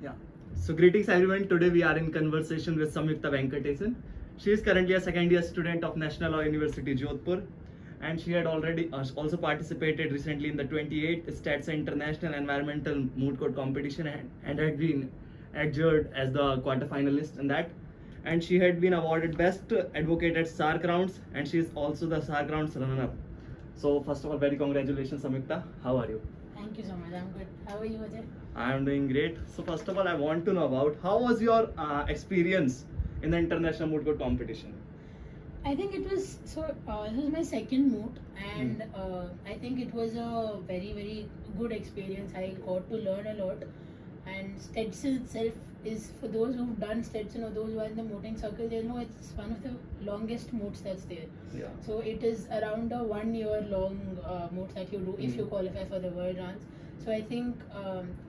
Yeah. So greetings everyone. Today we are in conversation with Samyukta Venkatesan. She is currently a second year student of National Law University Jodhpur, and she had already also participated recently in the 28th STATS International Environmental Moot Court competition and had been adjured as the quarter finalist in that. And she had been awarded Best Advocate at SARC rounds, and she is also the SARC rounds runner-up. So first of all, very congratulations, Samyukta. How are you? Thank you so much. I'm good. How are you, Ajay? I am doing great. So first of all, I want to know about how was your experience in the international moot court competition? I think it was so. This was my second moot, and I think it was a very good experience. I got to learn a lot, and Stetson itself is, for those who've done Stetson or those who are in the mooting circle, they know it's one of the longest moots that's there. Yeah. So it is around a 1 year long moot that you do if you qualify for the world rounds. So I think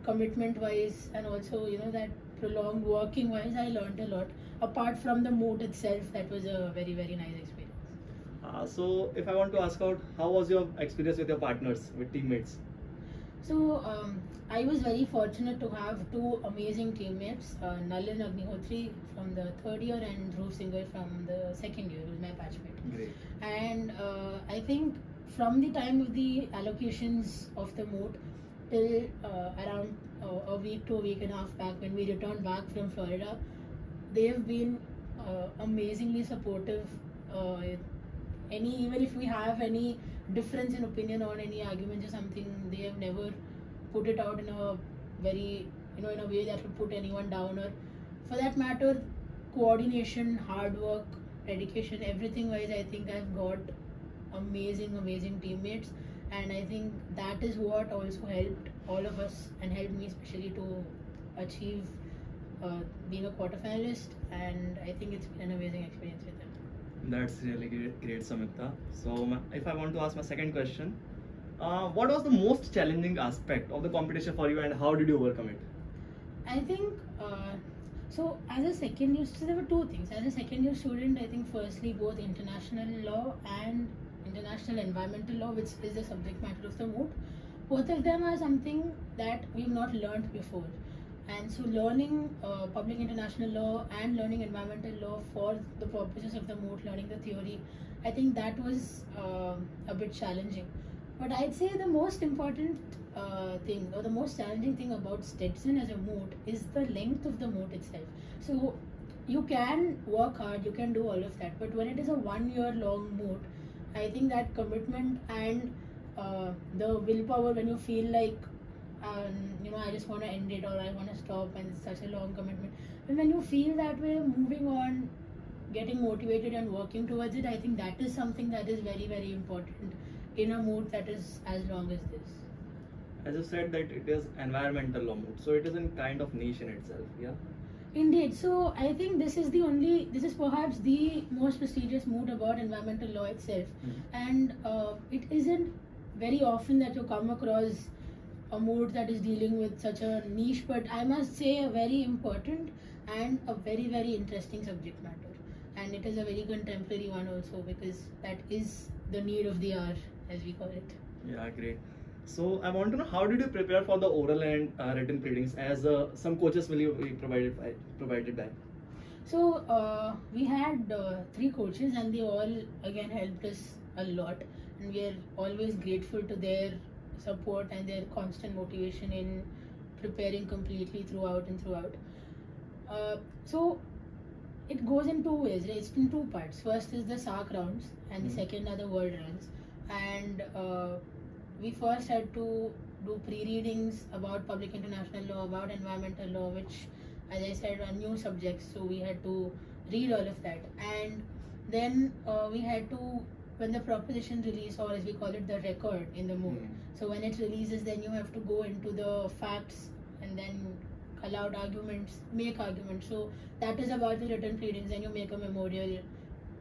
commitment wise and also that prolonged working wise, I learned a lot. Apart from the moot itself, that was a very nice experience. So if I want to ask out, how was your experience with your partners, with teammates? So I was very fortunate to have two amazing teammates, Nalin Agnihotri from the third year and Dhruv Singhal from the second year, who was my batchmate. Great. And I think from the time of the allocations of the moot till around a week to a week and a half back when we returned back from Florida, they have been amazingly supportive. Even if we have any difference in opinion on any arguments or something, they have never put it out in a very in a way that would put anyone down, or for that matter, coordination, hard work, dedication, everything wise, I think I've got amazing teammates, and I think that is what also helped all of us and helped me especially to achieve being a quarterfinalist, and I think it's been an amazing experience with them. That's really great, Samyukta. So if I want to ask my second question, what was the most challenging aspect of the competition for you, and how did you overcome it? I think so. As a second year, so there were two things. As a second year student, I think firstly both international law and international environmental law, which is the subject matter of the moot, both of them are something that we've not learned before. And so learning public international law and learning environmental law for the purposes of the moot, learning the theory, I think that was a bit challenging. But I'd say the most important thing or the most challenging thing about Stetson as a moot is the length of the moot itself. So you can work hard, you can do all of that, but when it is a 1 year long moot, I think that commitment and the willpower when you feel like I just want to end it or I want to stop and it's such a long commitment. And when you feel that way, moving on, getting motivated and working towards it, I think that is something that is very important in a mood that is as long as this. As you said that it is environmental law moot, so it is in kind of niche in itself, yeah? Indeed. So I think this is perhaps the most prestigious moot about environmental law itself. And it isn't very often that you come across a mood that is dealing with such a niche, but I must say a very important and a very interesting subject matter, and it is a very contemporary one also, because that is the need of the hour, as we call it. Yeah, great. So I want to know, how did you prepare for the oral and written pleadings, as some coaches will you be provided by? So we had 3 coaches, and they all again helped us a lot, and we are always grateful to their support and their constant motivation in preparing completely throughout. So it goes in 2 ways, right? It's in 2 parts. First is the SARC rounds, and the second are the world rounds. And we first had to do pre-readings about public international law, about environmental law, which, as I said, are new subjects. So we had to read all of that, and then we had to, when the proposition release, or as we call it, the record in the moot. So when it releases, then you have to go into the facts and then call out arguments, make arguments. So that is about the written pleadings, and you make a memorial,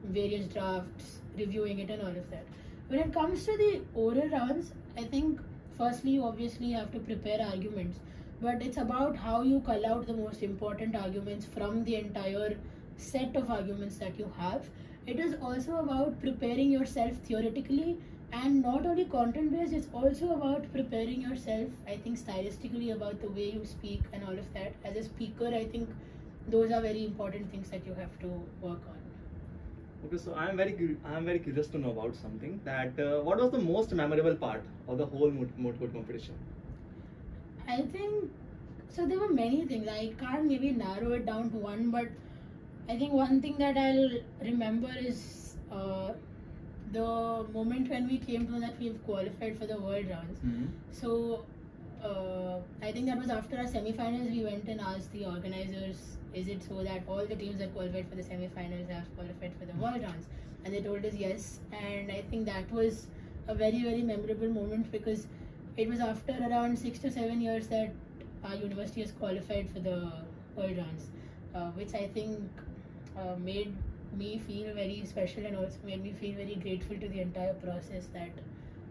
various drafts, reviewing it and all of that. When it comes to the oral rounds, I think firstly you obviously have to prepare arguments, but it's about how you call out the most important arguments from the entire set of arguments that you have. It is also about preparing yourself theoretically And not only content based, it's also about preparing yourself, I think stylistically, about the way you speak and all of that. As a speaker, I think those are very important things that you have to work on. Okay, so I am very curious to know about something that what was the most memorable part of the whole moot court competition? I think so. There were many things. I can't maybe narrow it down to one, but I think one thing that I'll remember is the moment when we came to know that we've qualified for the world rounds. So I think that was after our semi-finals. We went and asked the organizers, "Is it so that all the teams that qualified for the semi-finals have qualified for the world rounds?" And they told us yes. And I think that was a very very memorable moment because it was after around 6 to 7 years that our university has qualified for the world rounds, which I think made me feel very special and also made me feel very grateful to the entire process that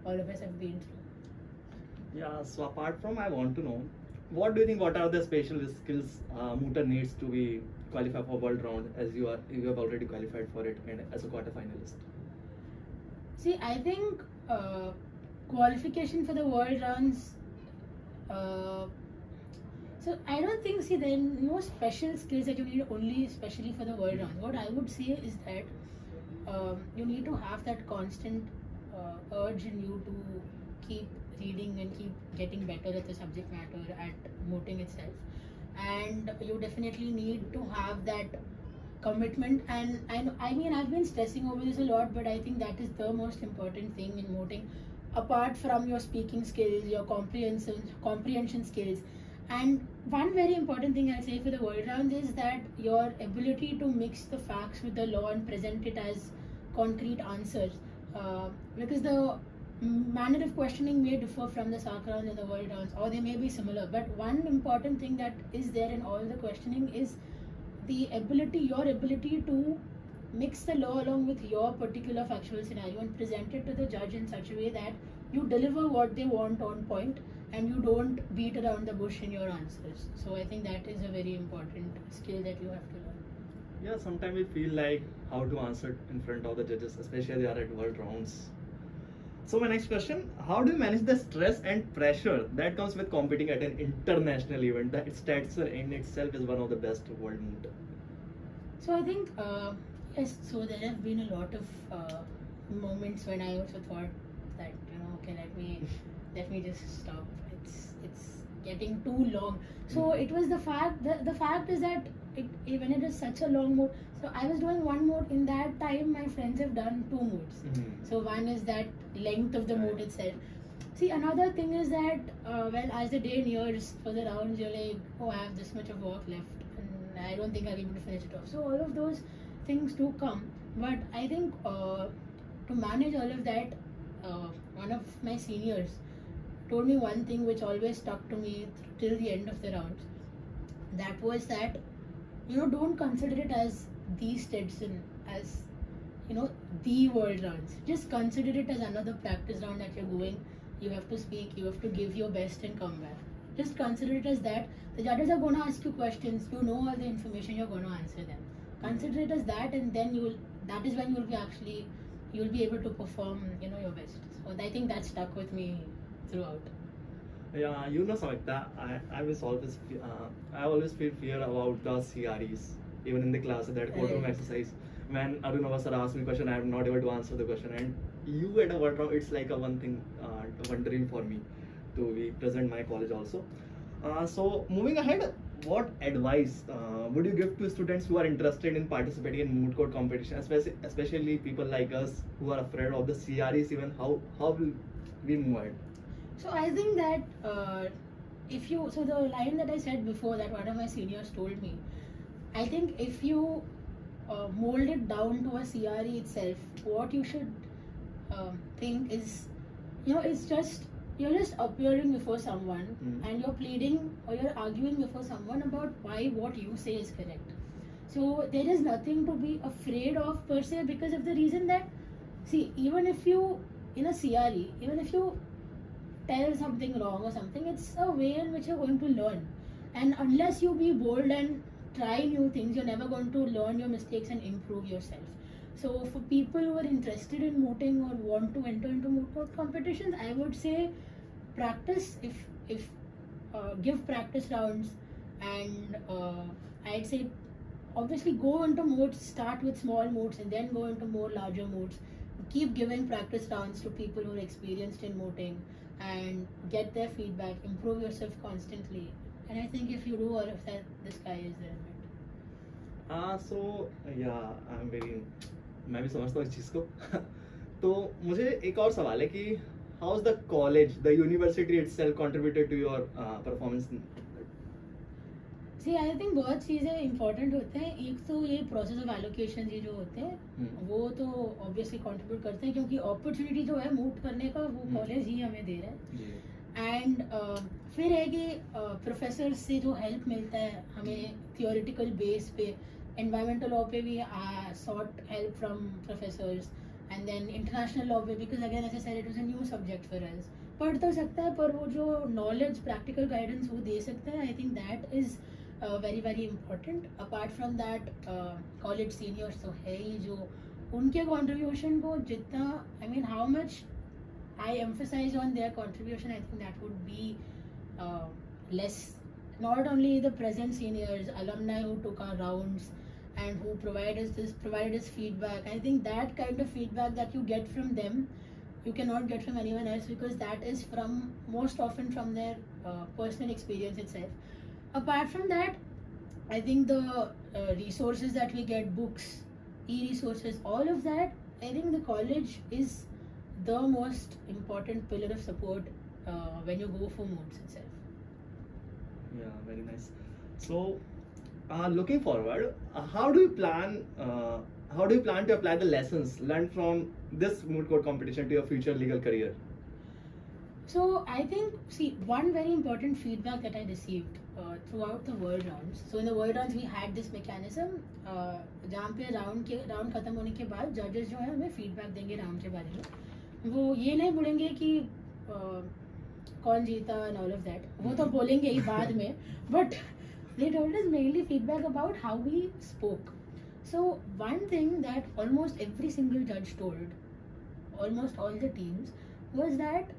all of us have been through. Yeah, so apart from, I want to know, what do you think? What are the special skills Mooter needs to be qualified for world round, as you have already qualified for it and as a quarter finalist? See, I think qualification for the world rounds. Uh, so I don't think there are no special skills that you need only especially for the world round. What I would say is that you need to have that constant urge in you to keep reading and keep getting better at the subject matter, at mooting itself, and you definitely need to have that commitment. And I mean I've been stressing over this a lot, but I think that is the most important thing in mooting, apart from your speaking skills, your comprehension skills. And one very important thing I'll say for the world round is that your ability to mix the facts with the law and present it as concrete answers, because the manner of questioning may differ from the SARC rounds and the world rounds, or they may be similar, but one important thing that is there in all the questioning is your ability to mix the law along with your particular factual scenario and present it to the judge in such a way that you deliver what they want on point and you don't beat around the bush in your answers. So I think that is a very important skill that you have to learn. Yeah, sometimes we feel like how to answer in front of the judges, especially they are at world rounds. So my next question, how do you manage the stress and pressure that comes with competing at an international event? That stats in itself is one of the best world moot. So I think yes. So there have been a lot of moments when I also thought that okay, let me just stop. It's getting too long. So it was the fact. The fact is that when it is such a long mood. So I was doing one mood in that time. My friends have done two moods. So one is that length of the mood itself. See, another thing is that well, as the day nears for the rounds, you're like, oh, I have this much of work left, and I don't think I'll be able to finish it off. So all of those things do come, but I think to manage all of that, one of my seniors told me one thing which always stuck to me till the end of the rounds. That was that don't consider it as the Stetson, as the world rounds. Just consider it as another practice round that you're going. You have to speak, you have to give your best and come back. Just consider it as that. The judges are going to ask you questions. You know all the information, you're going to answer them. Consider it as that, and then that is when you'll be able to perform your best. So I think that stuck with me throughout. Yeah, Samyukta, I always feel fear about the CREs, even in the class, that courtroom Right. exercise. When Arunava sir asks me a question, I am not able to answer the question, and you at a word round, it's like a one thing, one dream for me to be present my college also. So moving ahead, what advice would you give to students who are interested in participating in moot court competition, especially people like us who are afraid of the CREs? Even how will we move ahead? So I think that so the line that I said before that one of my seniors told me, I think if you mold it down to a CRE itself, what you should think is, it's just you're just appearing before someone and you're pleading or you're arguing before someone about why what you say is correct. So there is nothing to be afraid of per se, because of the reason that, see, even if you in a CRE, even if you tell something wrong or something, it's a way in which you're going to learn. And unless you be bold and try new things, you're never going to learn your mistakes and improve yourself. So for people who are interested in moting or want to enter into moot court competitions, I would say practice. If give practice rounds, and I'd say obviously go into moots. Start with small moots and then go into more larger moots. Keep giving practice rounds to people who are experienced in mooting and get their feedback. Improve yourself constantly. And I think if you do all of that, the sky is the limit. सो या I am very, मैं भी समझता हूँ इस चीज़ को तो मुझे एक और सवाल है कि how is the college, the university itself contributed to your performance? See I think बहुत चीज़ें इंपॉर्टेंट होते हैं. एक तो ये प्रोसेस ऑफ एलोकेशन ये जो होते हैं वो तो ऑब्वियसली कंट्रीब्यूट करते हैं, क्योंकि अपॉर्चुनिटी जो है मूव करने का वो कॉलेज ही हमें दे रहा है. एंड फिर है कि प्रोफेसर से जो हेल्प मिलता है हमें थियोरेटिकल बेस पे. एनवायरमेंटल लॉ पे भी sought help from professors, and then international law पे, because again as I said it was a new subject for us. पढ़ तो सकता है पर वो जो नॉलेज प्रैक्टिकल गाइडेंस वो दे सकता है. I think that is very very important. Apart from that college seniors तो है ही, जो उनके कॉन्ट्रीब्यूशन को जितना, I mean how much I emphasize on their contribution, I think that would be less. Not only the present seniors, alumni who took our rounds and who provided us feedback. I think that kind of feedback that you get from them, you cannot get from anyone else, because that is from most often from their personal experience itself. Apart from that, I think the resources that we get, books, e-resources, all of that, I think the college is the most important pillar of support when you go for moots itself. Yeah, very nice. So, looking forward, how do you plan to apply the lessons learned from this moot court competition to your future legal career? So I think, see, one very important feedback that I received throughout the world rounds. So in the world rounds we had this mechanism जहाँ पे round खत्म होने के बाद जजेस जो है हमें फीडबैक देंगे राउंड के बारे में. वो ये नहीं बोलेंगे कि कौन जीता and all of that, वो तो बोलेंगे ही बाद में, but they told us mainly feedback about how we spoke. So one thing that almost every single judge told almost all the teams was that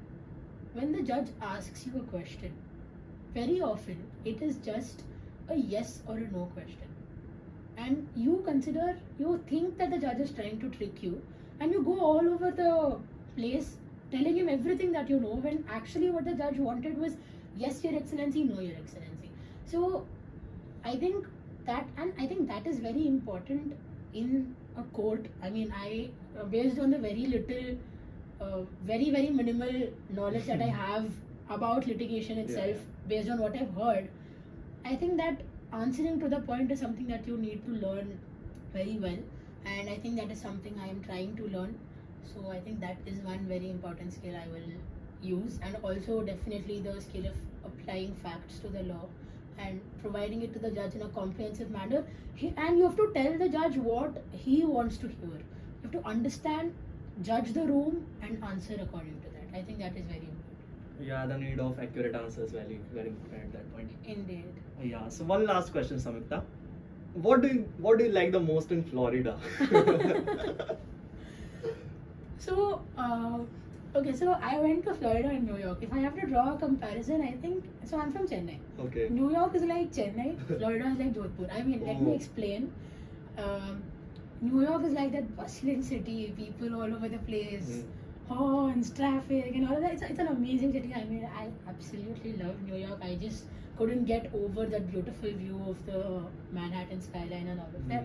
when the judge asks you a question, very often it is just a yes or a no question, and you think that the judge is trying to trick you, and you go all over the place telling him everything that you know, when actually what the judge wanted was yes your excellency, no your excellency. So I think that is very important in a court. I mean, based on the very little very very minimal knowledge that I have about litigation itself, based on what I've heard, I think that answering to the point is something that you need to learn very well, and I think that is something I am trying to learn. So I think that is one very important skill I will use, and also definitely the skill of applying facts to the law and providing it to the judge in a comprehensive manner. And you have to tell the judge what he wants to hear. You have to understand, judge the room, and answer according to that. I think that is very important. Yeah, the need of accurate answers very very important at that point. Indeed. Yeah. So one last question, Samyukta. What do you like the most in Florida? So, okay, so I went to Florida and New York. If I have to draw a comparison, I think, so I'm from Chennai. Okay. New York is like Chennai, Florida is like Jodhpur. I mean, let me explain. New York is like that bustling city, people all over the place, horns, traffic, and all of that. It's an amazing city. I mean, I absolutely love New York. I just couldn't get over that beautiful view of the Manhattan skyline and all of that.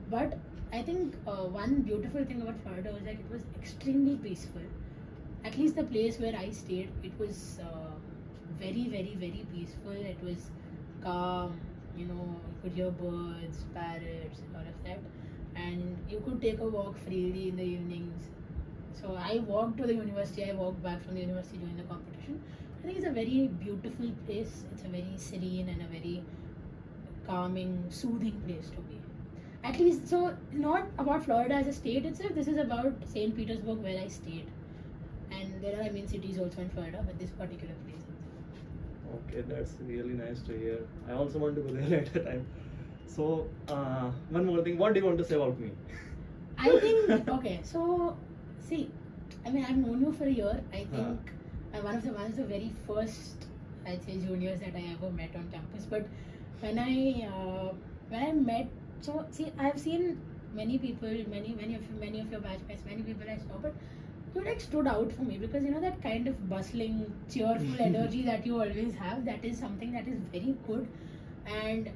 But I think one beautiful thing about Florida was that it was extremely peaceful. At least the place where I stayed, it was very, very, very peaceful. It was calm, you know, you could hear birds, parrots, and all of that. And you could take a walk freely in the evenings. So I walked to the university, I walked back from the university during the competition. I think it's a very beautiful place. It's a very serene and a very calming, soothing place to be. At least, so not about Florida as a state itself, this is about St. Petersburg where I stayed. And there are, I mean, cities also in Florida, but this particular place. Okay, that's really nice to hear. I also want to go there at a time. So, one more thing, what do you want to say about me? I think okay. So see, I mean, I've known you for a year. I think I'm one of the very first, I'd say, juniors that I ever met on campus. But when I met, so see, I've seen many people, many of your batchmates, many people I saw, but you like stood out for me because you know that kind of bustling, cheerful energy that you always have. That is something that is very good, and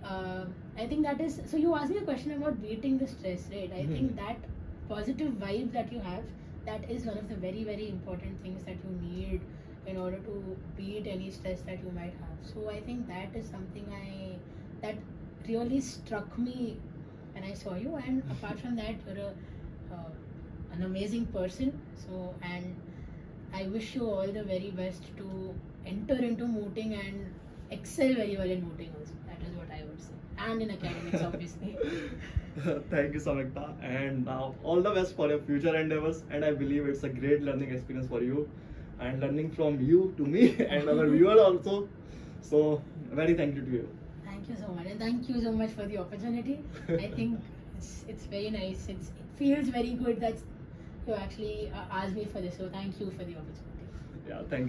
I think that is. So you asked me a question about beating the stress, right? I think that positive vibe that you have, that is one of the very important things that you need in order to beat any stress that you might have. So I think that is something that really struck me when I saw you. And apart from that, you're an amazing person. So, and I wish you all the very best to enter into mooting and excel very well in mooting also. That is what I would say. And in academics, obviously. Thank you, Samyukta, and now all the best for your future endeavors. And I believe it's a great learning experience for you, and learning from you to me and our viewer also. So, very thank you to you. Thank you so much, and thank you so much for the opportunity. I think it's very nice. It feels very good that you actually asked me for this. So thank you for the opportunity. Yeah, thank you.